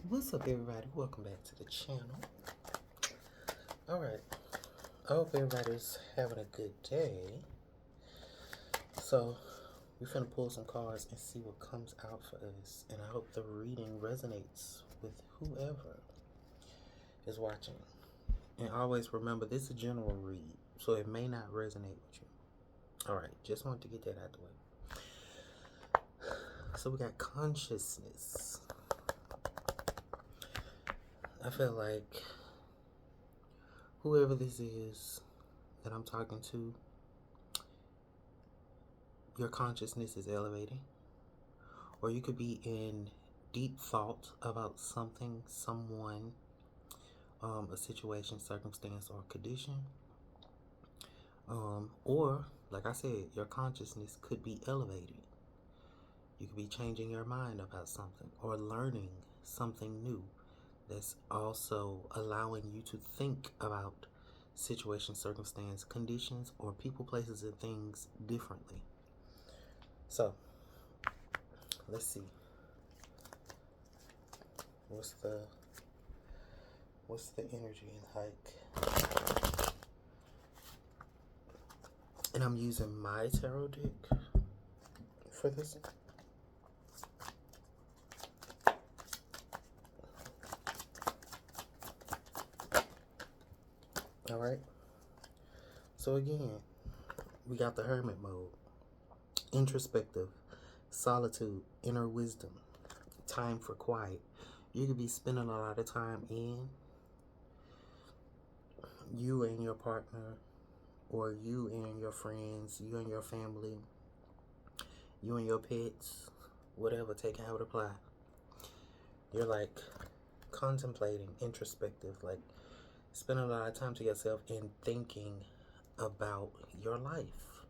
What's up, everybody? Welcome back to the channel. Alright, I hope everybody's having a good day. So, we're finna pull some cards and see what comes out for us. And I hope the reading resonates with whoever is watching. And always remember, this is a general read, so it may not resonate with you. Alright, just wanted to get that out the way. So, we got consciousness. I feel like whoever this is that I'm talking to, your consciousness is elevating. Or you could be in deep thought about something, someone, a situation, circumstance, or condition. Or, like I said, your consciousness could be elevated. You could be changing your mind about something or learning something new that's also allowing you to think about situations, circumstance, conditions, or people, places, and things differently. So, let's see. What's the energy and hike? And I'm using my tarot deck for this. Alright. So again, we got the hermit mode. Introspective, solitude, inner wisdom, time for quiet. You could be spending a lot of time in you and your partner, or you and your friends, you and your family, you and your pets, whatever, take how it apply. You're like contemplating, introspective, like spending a lot of time to yourself and thinking about your life.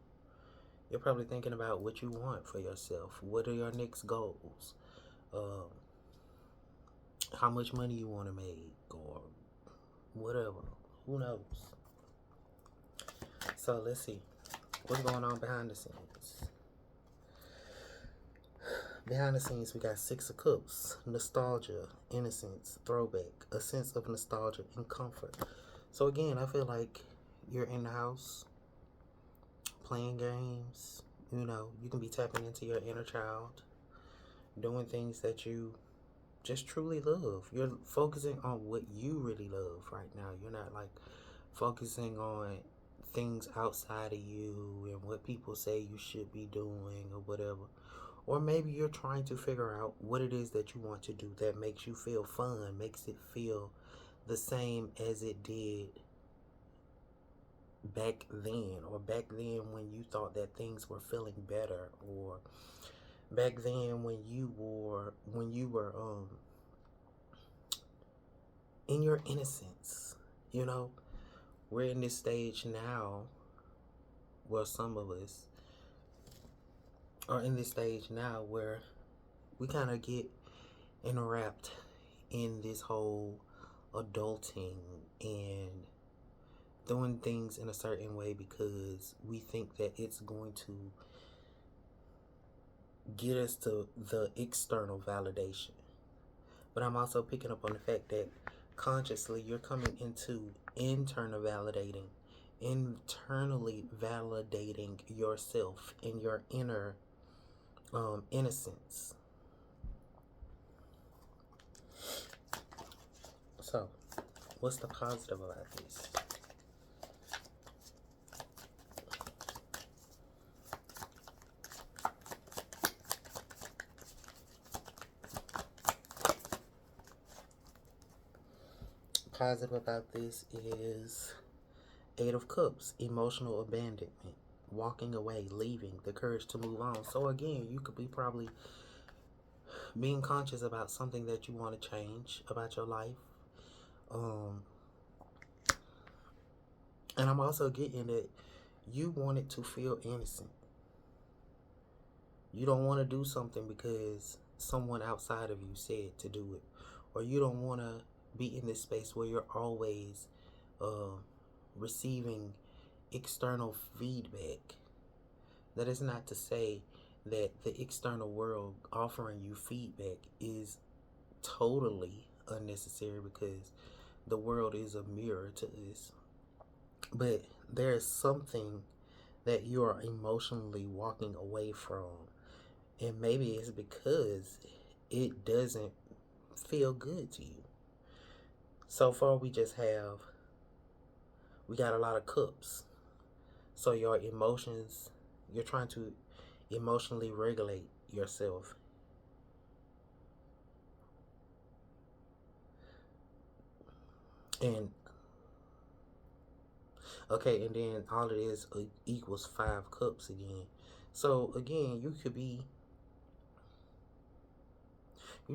You're probably thinking about what you want for yourself. What are your next goals? How much money you want to make, or whatever. Who knows? So let's see what's going on behind the scenes. Behind the scenes, we got Six of Cups, nostalgia, innocence, throwback, a sense of nostalgia and comfort. So again, I feel like you're in the house playing games. You know, you can be tapping into your inner child, doing things that you just truly love. You're focusing on what you really love right now. You're not like focusing on things outside of you and what people say you should be doing or whatever. Or maybe you're trying to figure out what it is that you want to do that makes you feel fun, makes it feel the same as it did back then, or back then when you thought that things were feeling better, or back then when you were in your innocence. You know, we're in this stage now, well, some of us are in this stage now where we kind of get enwrapped in this whole adulting and doing things in a certain way because we think that it's going to get us to the external validation. But I'm also picking up on the fact that consciously you're coming into internally validating yourself and your inner innocence. So, what's the positive about this? Positive about this is Eight of Cups, emotional abandonment, walking away, leaving, the courage to move on. So again, you could be probably being conscious about something that you want to change about your life. And I'm also getting that you want it to feel innocent. You don't want to do something because someone outside of you said to do it. Or you don't want to be in this space where you're always receiving external feedback. That is not to say that the external world offering you feedback is totally unnecessary because the world is a mirror to us. But there is something that you are emotionally walking away from. And maybe it's because it doesn't feel good to you. So far, we got a lot of cups. So your emotions, you're trying to emotionally regulate yourself. And okay, and then all of this equals 5 cups again. So again, you're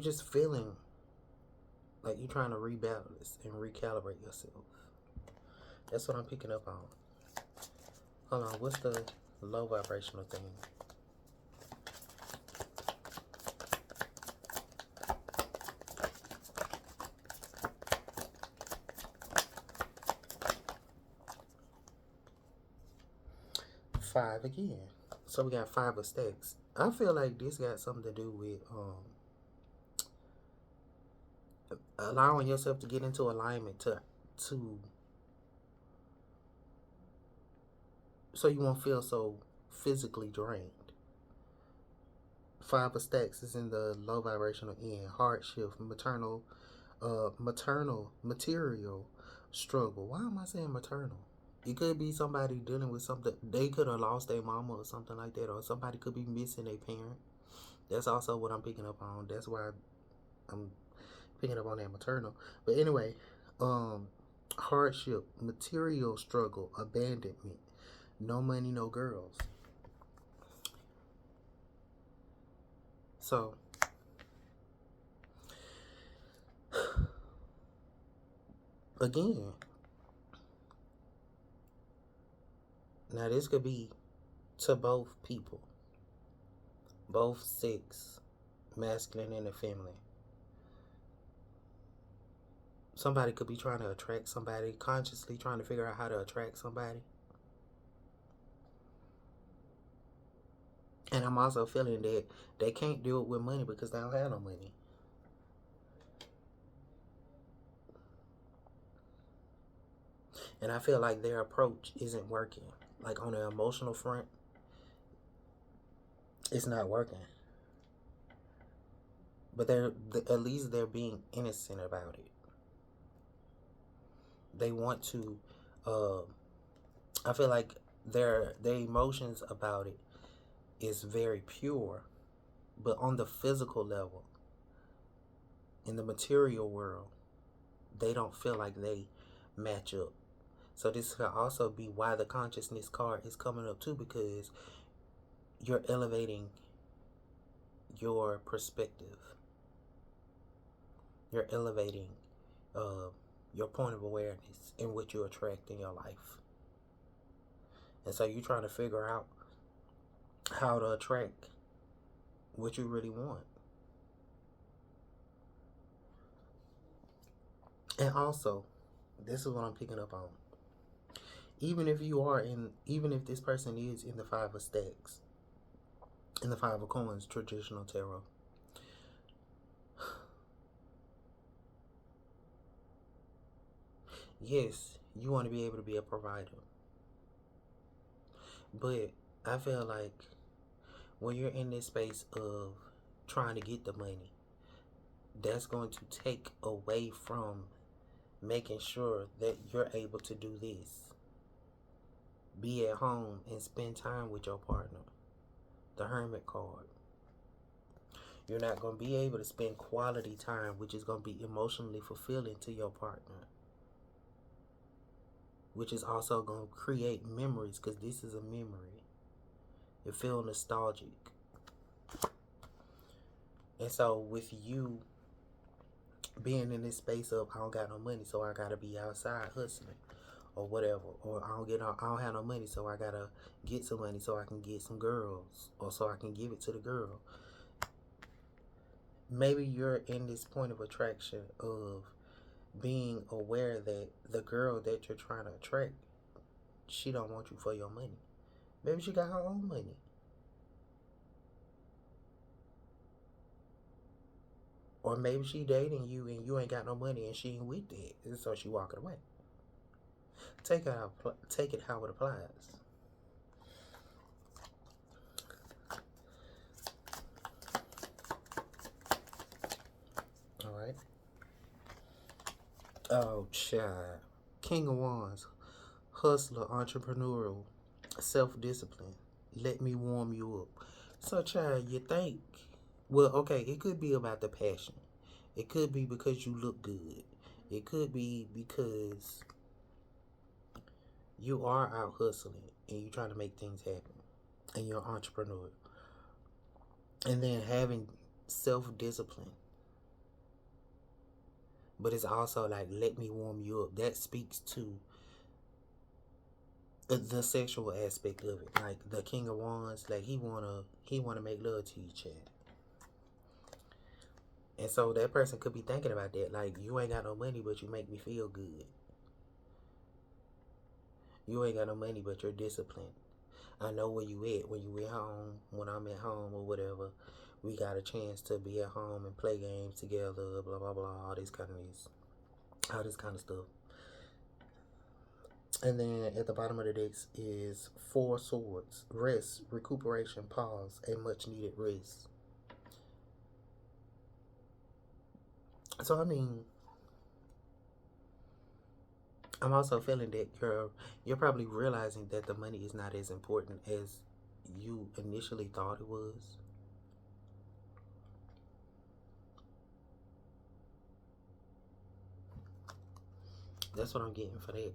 just feeling like you're trying to rebalance and recalibrate yourself. That's what I'm picking up on. Hold on, what's the low vibrational thing? Five again. So we got 5 of stacks. I feel like this got something to do with allowing yourself to get into alignment to so you won't feel so physically drained. 5 of stacks is in the low vibrational end. Hardship, maternal material struggle. Why am I saying maternal? It could be somebody dealing with something. They could have lost their mama or something like that, or somebody could be missing a parent. That's also what I'm picking up on. That's why I'm picking up on that maternal. But anyway, hardship, material struggle, abandonment, no money, no girls. So again, now this could be to both people, both sex, masculine and feminine. Somebody could be trying to attract somebody, consciously trying to figure out how to attract somebody. And I'm also feeling that they can't do it with money because they don't have no money. And I feel like their approach isn't working. Like on the emotional front, it's not working. But at least they're being innocent about it. They want to. I feel like their emotions about it is very pure, but on the physical level, in the material world, they don't feel like they match up. So this could also be why the consciousness card is coming up too, because you're elevating your perspective. You're elevating your point of awareness in what you attract in your life. And so you're trying to figure out how to attract what you really want. And also, this is what I'm picking up on. Even if this person is in the 5 of stacks, in the 5 of coins, traditional tarot, yes, you want to be able to be a provider. But I feel like when you're in this space of trying to get the money, that's going to take away from making sure that you're able to do this. Be at home and spend time with your partner. The Hermit card. You're not going to be able to spend quality time, which is going to be emotionally fulfilling to your partner. Which is also going to create memories, because this is a memory. It feels nostalgic. And so with you being in this space of I don't got no money, so I gotta be outside hustling or whatever, or I don't have no money, so I gotta get some money so I can get some girls, or so I can give it to the girl. Maybe you're in this point of attraction of being aware that the girl that you're trying to attract, she don't want you for your money. Maybe she got her own money. Or maybe she dating you and you ain't got no money and she ain't with it, and so she walking away. Take it how it applies. All right. Oh, child. King of Wands, hustler, entrepreneurial, self-discipline. Let me warm you up. So, child, you think? Well, okay, it could be about the passion. It could be because you look good. It could be because you are out hustling and you're trying to make things happen and you're an entrepreneur. And then having self discipline. But it's also like, let me warm you up. That speaks to the sexual aspect of it. Like the King of Wands, like he wanna make love to you, Chad. And so that person could be thinking about that. Like, you ain't got no money, but you make me feel good. You ain't got no money, but you're disciplined. I know where you at when you at home, when I'm at home or whatever. We got a chance to be at home and play games together, blah blah blah, all this kind of stuff. And then at the bottom of the deck is Four Swords, rest, recuperation, pause, a much needed rest. So I mean, I'm also feeling that you're probably realizing that the money is not as important as you initially thought it was. That's what I'm getting for that.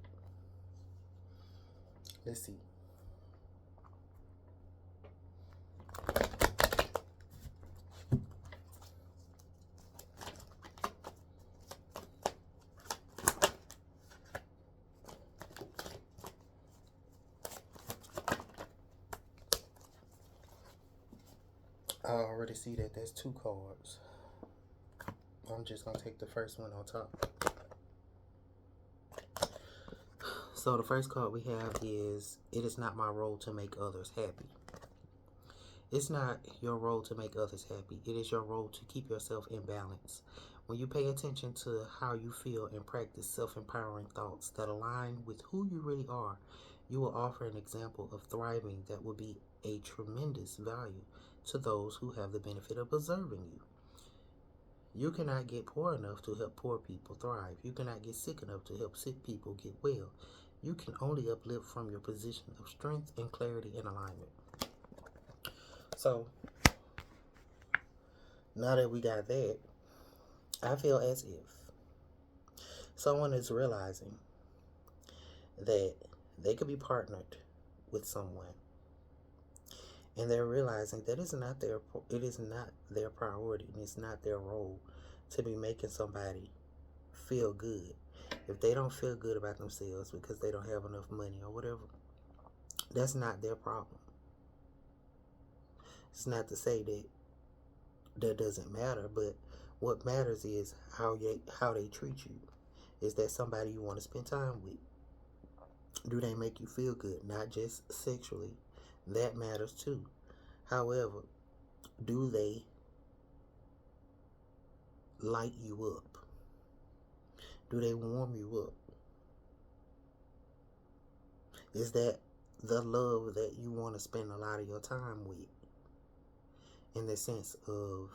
Let's see. I already see that there's two cards. I'm just going to take the first one on top. So the first card we have is, it is not my role to make others happy. It's not your role to make others happy. It is your role to keep yourself in balance. When you pay attention to how you feel and practice self-empowering thoughts that align with who you really are, you will offer an example of thriving that will be a tremendous value to those who have the benefit of observing you. You cannot get poor enough to help poor people thrive. You cannot get sick enough to help sick people get well. You can only uplift from your position of strength and clarity and alignment. So, now that we got that, I feel as if someone is realizing that they could be partnered with someone, and they're realizing that it is not their priority, and it's not their role to be making somebody feel good. If they don't feel good about themselves because they don't have enough money or whatever, that's not their problem. It's not to say that that doesn't matter, but what matters is how they treat you. Is that somebody you want to spend time with? Do they make you feel good? Not just sexually. That matters too. However, do they light you up? Do they warm you up? Is that the love that you want to spend a lot of your time with? In the sense of,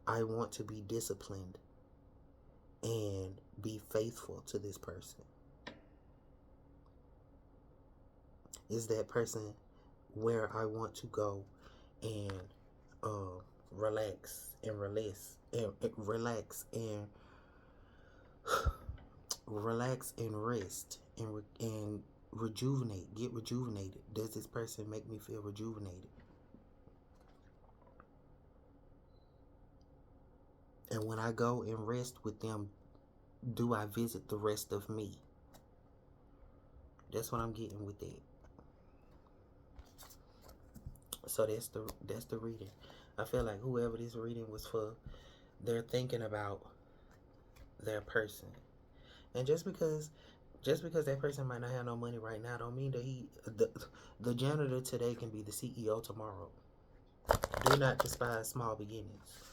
I want to be disciplined and be faithful to this person. Is that person where I want to go and relax and release and relax and rest and rejuvenate, get rejuvenated? Does this person make me feel rejuvenated? And when I go and rest with them, do I visit the rest of me? That's what I'm getting with that. So that's the reading. I feel like whoever this reading was for, they're thinking about their person. And just because that person might not have no money right now, don't mean that the janitor today can be the CEO tomorrow. Do not despise small beginnings.